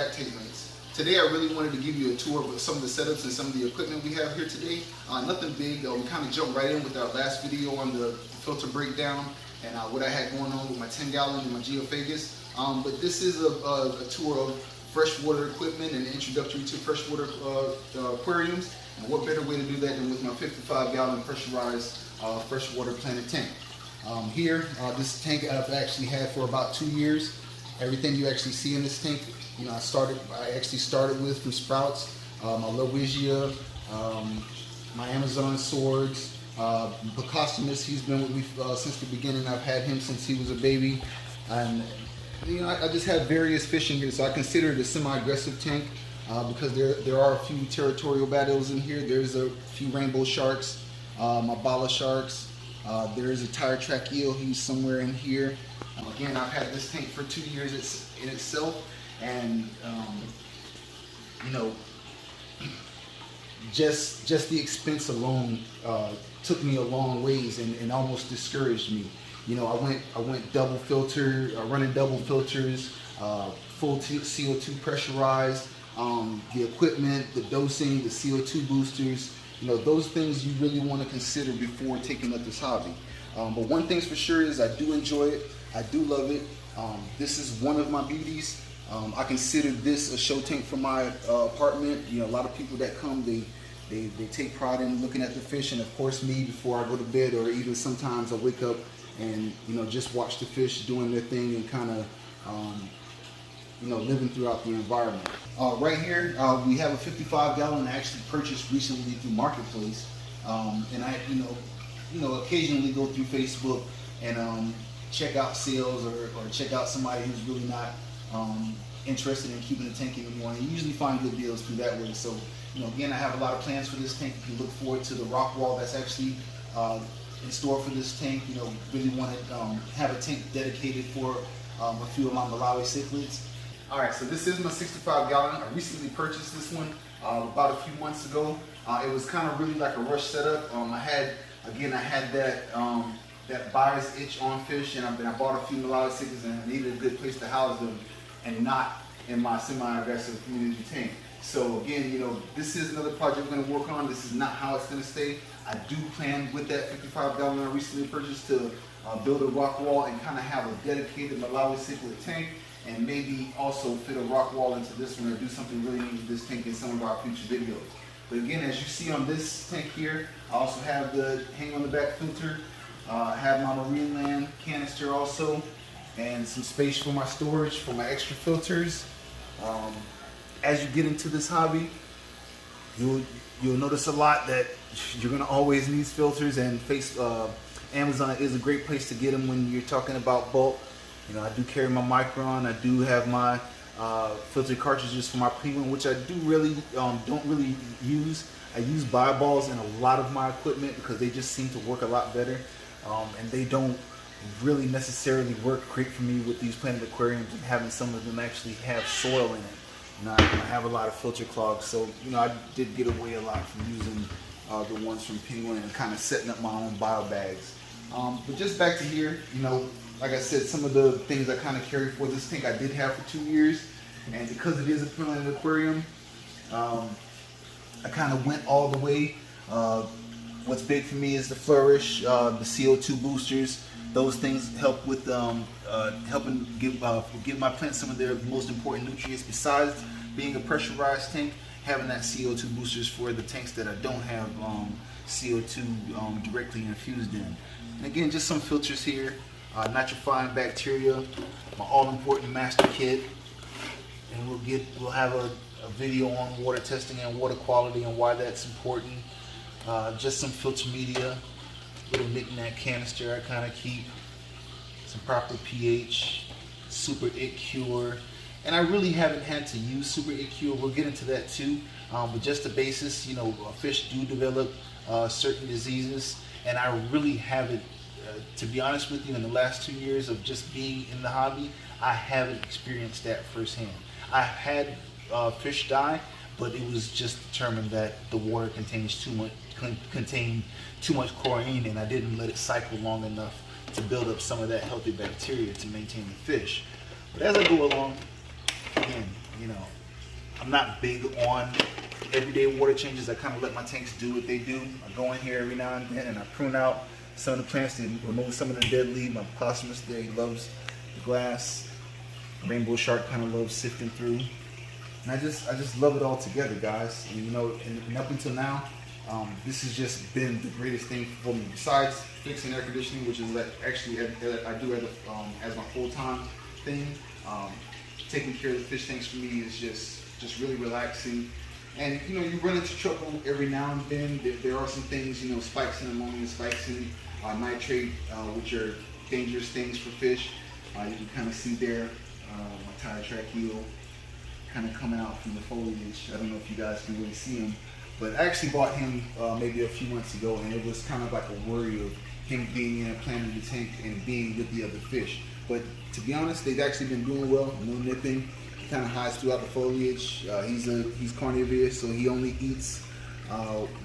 back, teammates. Today I really wanted to give you a tour of some of the setups and some of the equipment we have here today. Nothing big. We kind of jumped right in with our last video on the filter breakdown and what I had going on with my 10-gallon and my Geophagus. But this is a tour of freshwater equipment and introductory to freshwater aquariums. And what better way to do that than with my 55-gallon pressurized freshwater planted tank. Here, this tank I've actually had for about 2 years. Everything you actually see in this tank, you know, I actually started with from sprouts, my Lowigia, my Amazon swords, Picostomus. He's been with me since the beginning. I've had him since he was a baby, and you know, I just have various fish in here, so I consider it a semi-aggressive tank because there are a few territorial battles in here. There's a few rainbow sharks, my bala sharks. There is a tire track eel. He's somewhere in here. Again, I've had this tank for 2 years in itself, and you know, just the expense alone took me a long ways and almost discouraged me. You know, I went double filter, running double filters, full CO2 pressurized, the equipment, the dosing, the CO2 boosters. You know, those things you really want to consider before taking up this hobby. But one thing's for sure is I do enjoy it. I do love it. This is one of my beauties. I consider this a show tank for my apartment. You know, a lot of people that come, they take pride in looking at the fish, and of course me before I go to bed, or even sometimes I wake up and, you know, just watch the fish doing their thing and kind of you know, living throughout the environment. Right here, we have a 55-gallon I actually purchased recently through Marketplace, and I, you know, occasionally go through Facebook and check out sales or check out somebody who's really not interested in keeping the tank anymore. And you usually find good deals through that way. So, you know, again, I have a lot of plans for this tank. You can look forward to the rock wall that's actually in store for this tank. You know, really want to have a tank dedicated for a few of my Malawi cichlids. Alright, so this is my 65-gallon. I recently purchased this one about a few months ago. It was kind of really like a rush setup. I had that buyer's itch on fish, and I bought a few Malawi cichlids, and I needed a good place to house them and not in my semi-aggressive community tank. So again, you know, this is another project we're going to work on. This is not how it's going to stay. I do plan with that 55-gallon I recently purchased to build a rock wall and kind of have a dedicated Malawi cichlid tank, and maybe also fit a rock wall into this one or do something really neat with this tank in some of our future videos. But again, as you see on this tank here, I also have the hang on the back filter. I have my marine land canister also, and some space for my storage for my extra filters. As you get into this hobby, you'll notice a lot that you're gonna always need filters, and Amazon is a great place to get them when you're talking about bulk. You know, I do carry my Micron. I do have my filter cartridges for my Penguin, which I do really don't really use. I use bi-balls in a lot of my equipment because they just seem to work a lot better, and they don't really necessarily work great for me with these planted aquariums and having some of them actually have soil in it. You know, I have a lot of filter clogs, so you know, I did get away a lot from using the ones from Penguin and kind of setting up my own bio bags. But just back to here, you know, like I said, some of the things I kind of carry for this tank I did have for 2 years, and because it is a planted aquarium, I kind of went all the way. What's big for me is the Flourish, the CO2 boosters. Those things help with helping give my plants some of their most important nutrients. Besides being a pressurized tank, having that CO2 boosters for the tanks that I don't have CO2 directly infused in. And again, just some filters here. Nitrifying bacteria, my all-important master kit, and we'll have a video on water testing and water quality and why that's important. Just some filter media, little knick-knack canister I kind of keep, some proper pH, Super It Cure, and I really haven't had to use Super It Cure. We'll get into that too, but just the basis. You know, fish do develop certain diseases, and I really haven't. To be honest with you, in the last 2 years of just being in the hobby, I haven't experienced that firsthand. I had fish die, but it was just determined that the water contained too much chlorine, and I didn't let it cycle long enough to build up some of that healthy bacteria to maintain the fish. But as I go along, again, you know, know, I'm not big on everyday water changes. I kind of let my tanks do what they do. I go in here every now and then and I prune out some of the plants to remove some of the dead leaves. My possums there, he loves the glass. Rainbow shark kind of loves sifting through. And I just love it all together, guys. And, you know, and up until now, this has just been the greatest thing for me. Besides fixing air conditioning, which is like actually I do as my full-time thing. Taking care of the fish tanks for me is just really relaxing. And you know, you run into trouble every now and then. There are some things, you know, spikes in ammonia, spikes in nitrate, which are dangerous things for fish. You can kind of see there my tire track heel kind of coming out from the foliage. I don't know if you guys can really see him, but I actually bought him maybe a few months ago, and it was kind of like a worry of him being in a plant in the tank and being with the other fish. But to be honest, they've actually been doing well. No nipping. He kind of hides throughout the foliage. He's carnivorous, so he only eats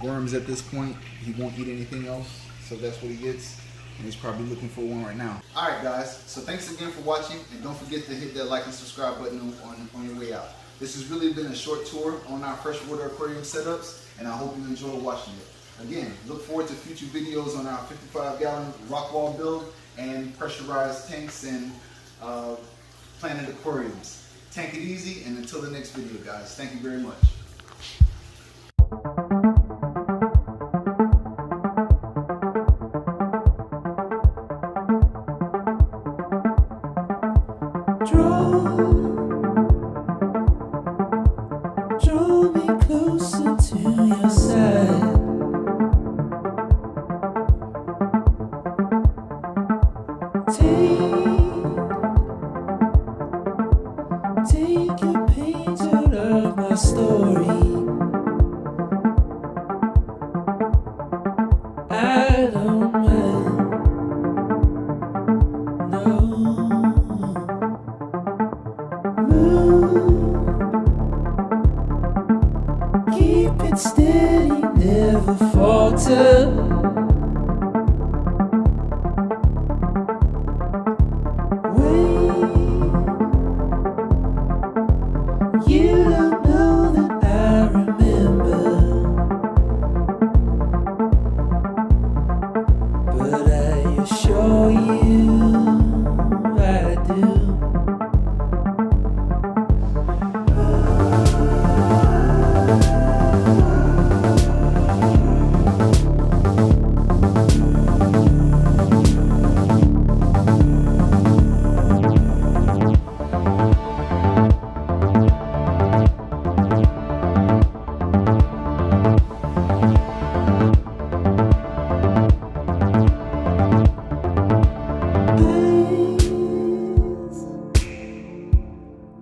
worms at this point. He won't eat anything else, so that's what he gets. And he's probably looking for one right now. All right, guys. So thanks again for watching, and don't forget to hit that like and subscribe button on your way out. This has really been a short tour on our freshwater aquarium setups, and I hope you enjoy watching it. Again, look forward to future videos on our 55-gallon rock wall build and pressurized tanks and planted aquariums. Tank it easy, and until the next video, guys, thank you very much. Draw me closer to your side. Take your page out of my story. I don't mind, no. Move, keep it steady, never falter. You don't know that I remember, but I assure you I do.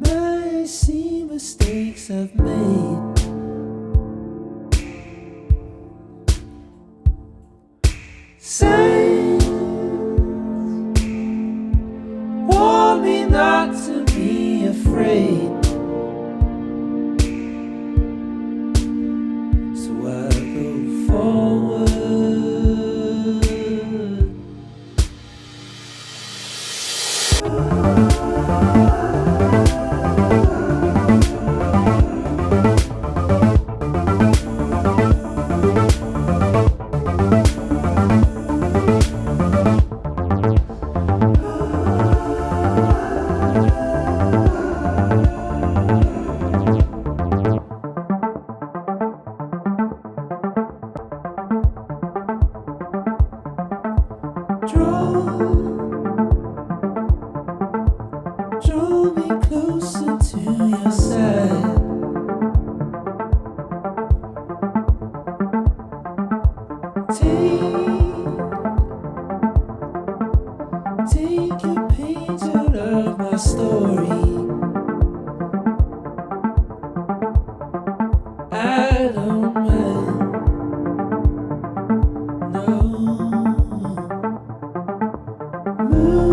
I see mistakes I've made. Signs warn me not to be afraid, so I go forward. Draw me closer to your side. Take your page out of my story. I don't mind, no. Move,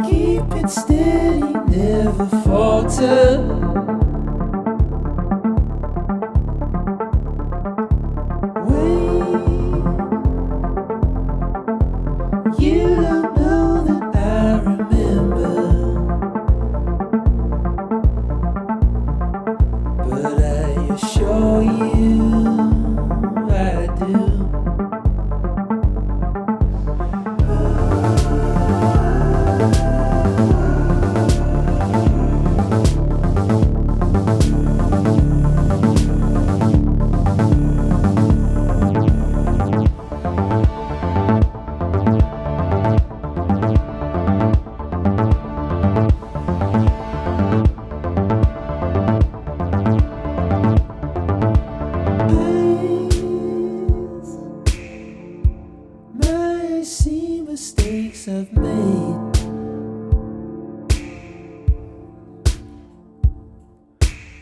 keep it steady, never falter.